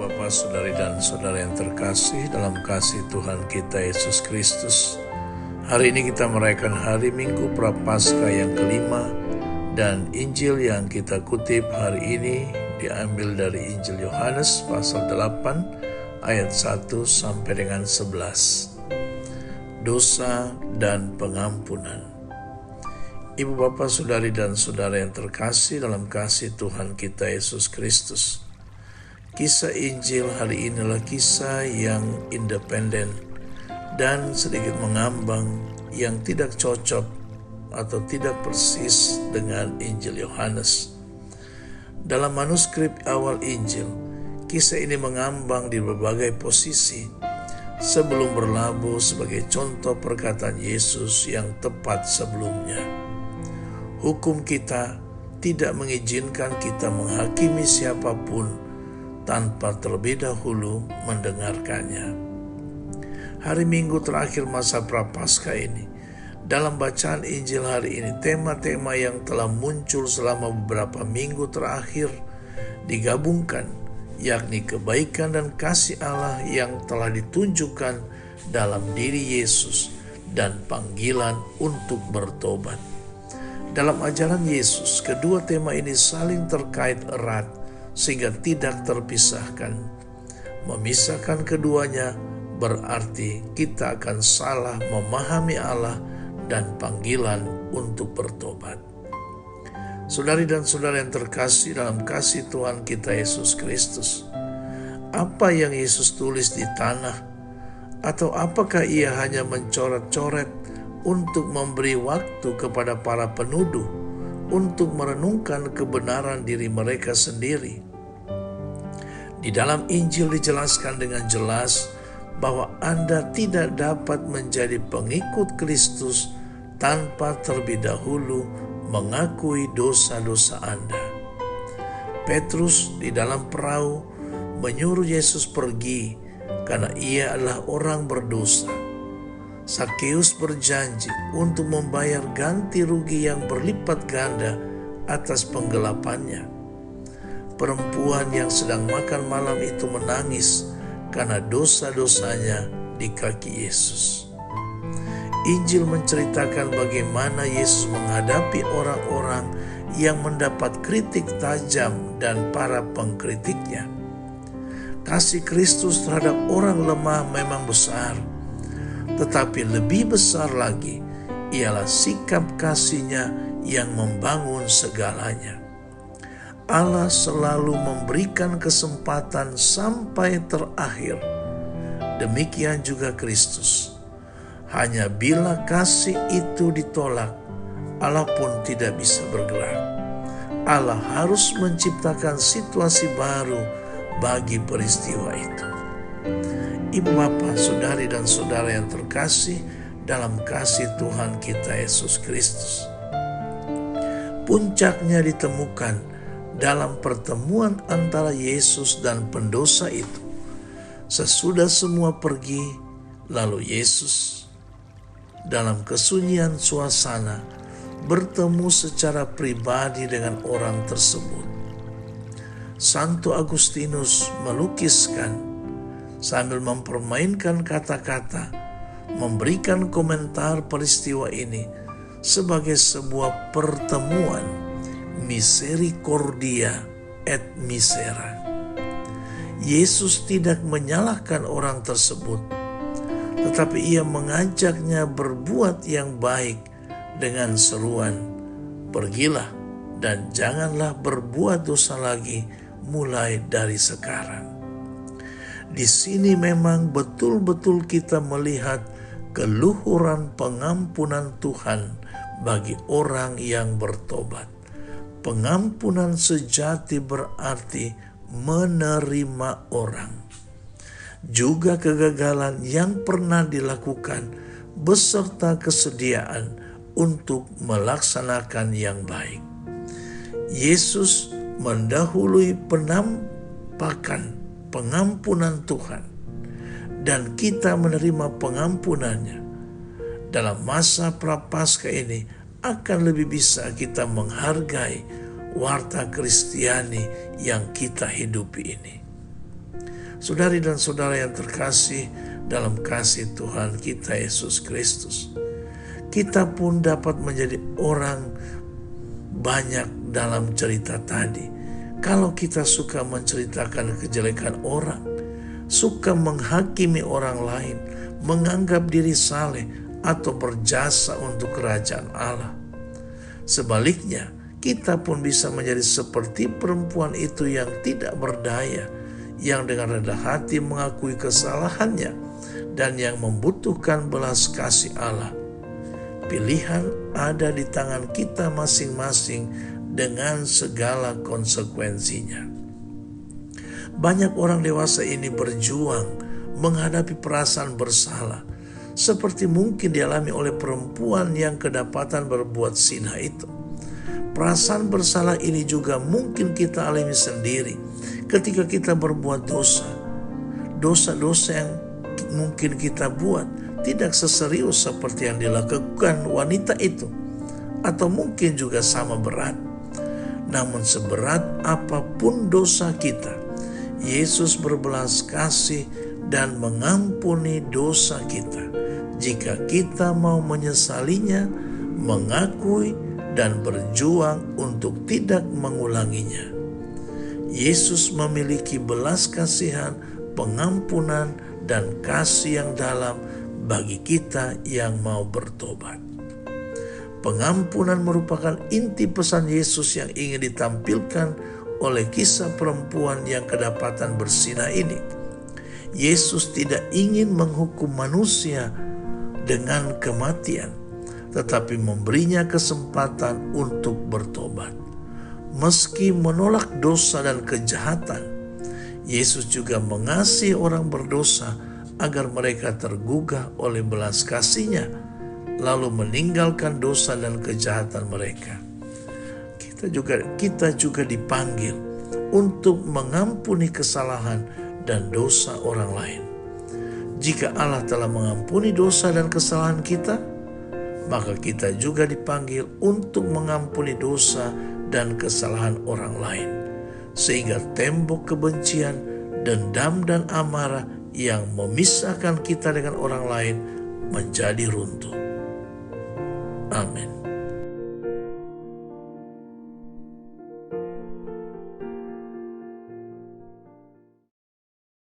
Bapak, saudari dan saudara yang terkasih dalam kasih Tuhan kita Yesus Kristus. Hari ini kita merayakan hari Minggu Prapaskah yang kelima, dan Injil yang kita kutip hari ini diambil dari Injil Yohanes pasal 8 ayat 1 sampai dengan 11. Dosa dan pengampunan. Ibu bapak, saudari dan saudara yang terkasih dalam kasih Tuhan kita Yesus Kristus. Kisah Injil hari ini adalah kisah yang independen dan sedikit mengambang, yang tidak cocok atau tidak persis dengan Injil Yohanes. Dalam manuskrip awal Injil, kisah ini mengambang di berbagai posisi sebelum berlabuh sebagai contoh perkataan Yesus yang tepat sebelumnya. Hukum kita tidak mengizinkan kita menghakimi siapapun tanpa terlebih dahulu mendengarkannya. Hari Minggu terakhir masa Prapaskah ini, dalam bacaan Injil hari ini, tema-tema yang telah muncul selama beberapa minggu terakhir digabungkan, yakni kebaikan dan kasih Allah yang telah ditunjukkan dalam diri Yesus dan panggilan untuk bertobat. Dalam ajaran Yesus, kedua tema ini saling terkait erat sehingga tidak terpisahkan. Memisahkan keduanya berarti kita akan salah memahami Allah dan panggilan untuk bertobat. Saudari dan saudara yang terkasih dalam kasih Tuhan kita Yesus Kristus, apa yang Yesus tulis di tanah? Atau apakah ia hanya mencoret-coret untuk memberi waktu kepada para penuduh untuk merenungkan kebenaran diri mereka sendiri? Di dalam Injil dijelaskan dengan jelas bahwa Anda tidak dapat menjadi pengikut Kristus tanpa terlebih dahulu mengakui dosa-dosa Anda. Petrus di dalam perahu menyuruh Yesus pergi karena ia adalah orang berdosa. Sakeus berjanji untuk membayar ganti rugi yang berlipat ganda atas penggelapannya. Perempuan yang sedang makan malam itu menangis karena dosa-dosanya di kaki Yesus. Injil menceritakan bagaimana Yesus menghadapi orang-orang yang mendapat kritik tajam dan para pengkritiknya. Kasih Kristus terhadap orang lemah memang besar, tetapi lebih besar lagi ialah sikap kasih-Nya yang membangun segalanya. Allah selalu memberikan kesempatan sampai terakhir. Demikian juga Kristus. Hanya bila kasih itu ditolak, Allah pun tidak bisa bergerak. Allah harus menciptakan situasi baru bagi peristiwa itu. Ibu bapak, saudari dan saudara yang terkasih dalam kasih Tuhan kita Yesus Kristus, puncaknya ditemukan dalam pertemuan antara Yesus dan pendosa itu. Sesudah semua pergi, lalu Yesus dalam kesunyian suasana bertemu secara pribadi dengan orang tersebut. Santo Agustinus melukiskan sambil mempermainkan kata-kata, memberikan komentar peristiwa ini sebagai sebuah pertemuan misericordia et misera. Yesus tidak menyalahkan orang tersebut, tetapi ia mengajaknya berbuat yang baik dengan seruan, "Pergilah dan janganlah berbuat dosa lagi mulai dari sekarang." Di sini memang betul-betul kita melihat keluhuran pengampunan Tuhan bagi orang yang bertobat. Pengampunan sejati berarti menerima orang. Juga kegagalan yang pernah dilakukan beserta kesediaan untuk melaksanakan yang baik. Yesus mendahului penampakan pengampunan Tuhan, dan kita menerima pengampunannya. Dalam masa Prapaskah ini akan lebih bisa kita menghargai warta Kristiani yang kita hidupi ini. Saudari dan saudara yang terkasih dalam kasih Tuhan kita Yesus Kristus, kita pun dapat menjadi orang banyak dalam cerita tadi. Kalau kita suka menceritakan kejelekan orang, suka menghakimi orang lain, menganggap diri saleh atau berjasa untuk kerajaan Allah. Sebaliknya, kita pun bisa menjadi seperti perempuan itu yang tidak berdaya, yang dengan rendah hati mengakui kesalahannya dan yang membutuhkan belas kasih Allah. Pilihan ada di tangan kita masing-masing dengan segala konsekuensinya. Banyak orang dewasa ini berjuang menghadapi perasaan bersalah, seperti mungkin dialami oleh perempuan yang kedapatan berbuat zina itu. Perasaan bersalah ini juga mungkin kita alami sendiri ketika kita berbuat dosa. Dosa-dosa yang mungkin kita buat tidak seserius seperti yang dilakukan wanita itu, atau mungkin juga sama berat. Namun seberat apapun dosa kita, Yesus berbelas kasih dan mengampuni dosa kita jika kita mau menyesalinya, mengakui, dan berjuang untuk tidak mengulanginya. Yesus memiliki belas kasihan, pengampunan, dan kasih yang dalam bagi kita yang mau bertobat. Pengampunan merupakan inti pesan Yesus yang ingin ditampilkan oleh kisah perempuan yang kedapatan berzina ini. Yesus tidak ingin menghukum manusia dengan kematian, tetapi memberinya kesempatan untuk bertobat. Meski menolak dosa dan kejahatan, Yesus juga mengasihi orang berdosa agar mereka tergugah oleh belas kasih-Nya, lalu meninggalkan dosa dan kejahatan mereka. Kita juga dipanggil untuk mengampuni kesalahan dan dosa orang lain. Jika Allah telah mengampuni dosa dan kesalahan kita, maka kita juga dipanggil untuk mengampuni dosa dan kesalahan orang lain, sehingga tembok kebencian, dendam, dan amarah yang memisahkan kita dengan orang lain menjadi runtuh. Amin.